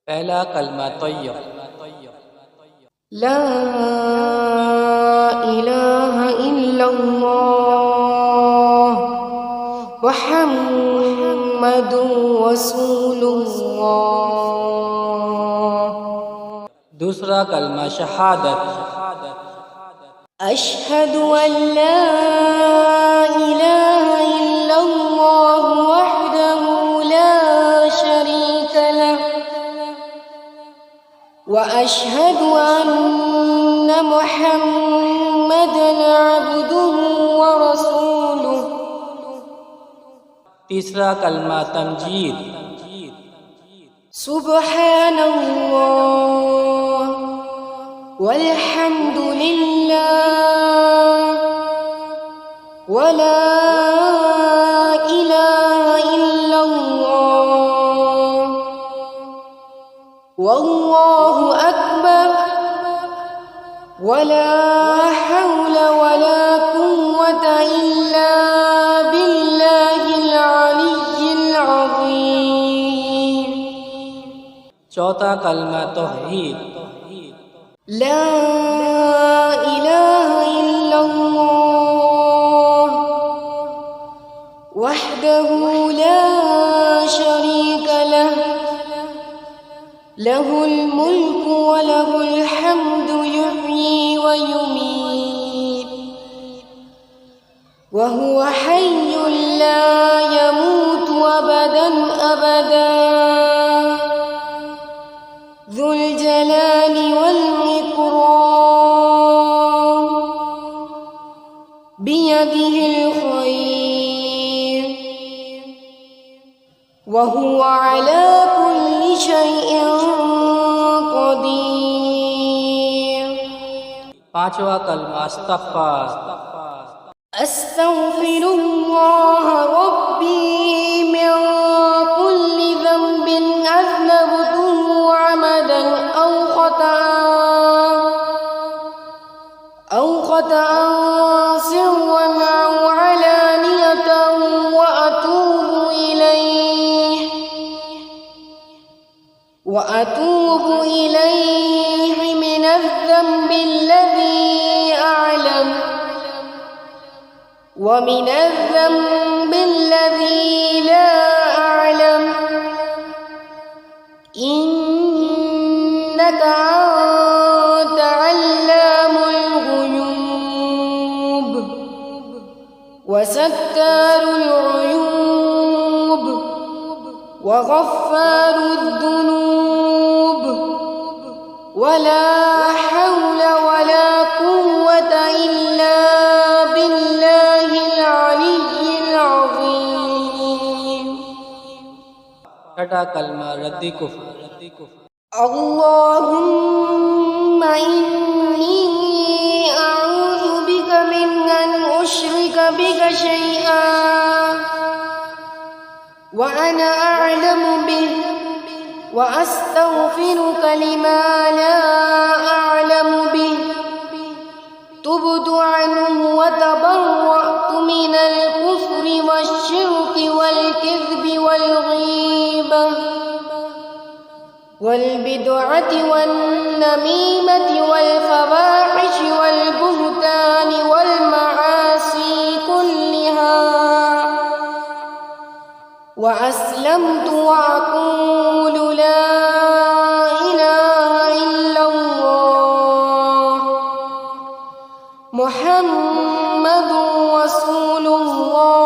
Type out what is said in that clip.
पहला कलमा तय्यब। ला इलाहा इल्लल्लाह मुहम्मदुर रसूलुल्लाह। दूसरा कलमा शहादत। अशहदु अन ला इलाहा इल्लल्लाह वहदहु ला शरीक लह व अशहदु अन्ना मुहम्मदन अब्दुहु व रसूलुहु। तीसरा कलमा तमजीद। सुब्हानल्लाह वल्हम्दुलिल्लाह वला इलाहा इल्लल्लाह वल्लाहु अकबर वला हौला वला कुव्वता इल्ला बिल्लाहिल अलिय्यिल अज़ीम। चौथा कलमा तौहीद। ला इलाहा इल्लल्लाह वहदहु ला शरीक लह लहुल मुल्कु व लहुल हम्दु युहयी व युमीत व हुवा हय्युन ला यमूतु अबदन अबदा ज़ुल जलाली वल इकराम बियदिहिल खैर व हुवा अला कुल्लि शैइन क़दीर। पांचवा कलमा इस्तग़फ़ार। अस्तग़फिरुल्लाह रब्बी मिन कुल्लि ज़ंबिन अज़नबतुहु अमदन أو خطأ سرا أو علانية وأتوب إليه من الذنب الذي أعلم ومن الذنب الذي لا أعلم إنك أنت علام الغيوب وستار العيوب وغفار الذنوب ولا حول ولا قوة إلا بالله العلي العظيم। छठा कलमा रद्दी कुफ्र। اللهم إني أعوذ بك من أن أشرك بك شيئا وأنا أعلم به وأستغفرك لما لا أعلم به تبت عنه وتبرأت من الكفر والشرك والكذب والغيبة والبدعة والنميمة والفواحش والبهتان والمعاصي كلها وأسلمت وأقول لا إله إلا الله محمد رسول الله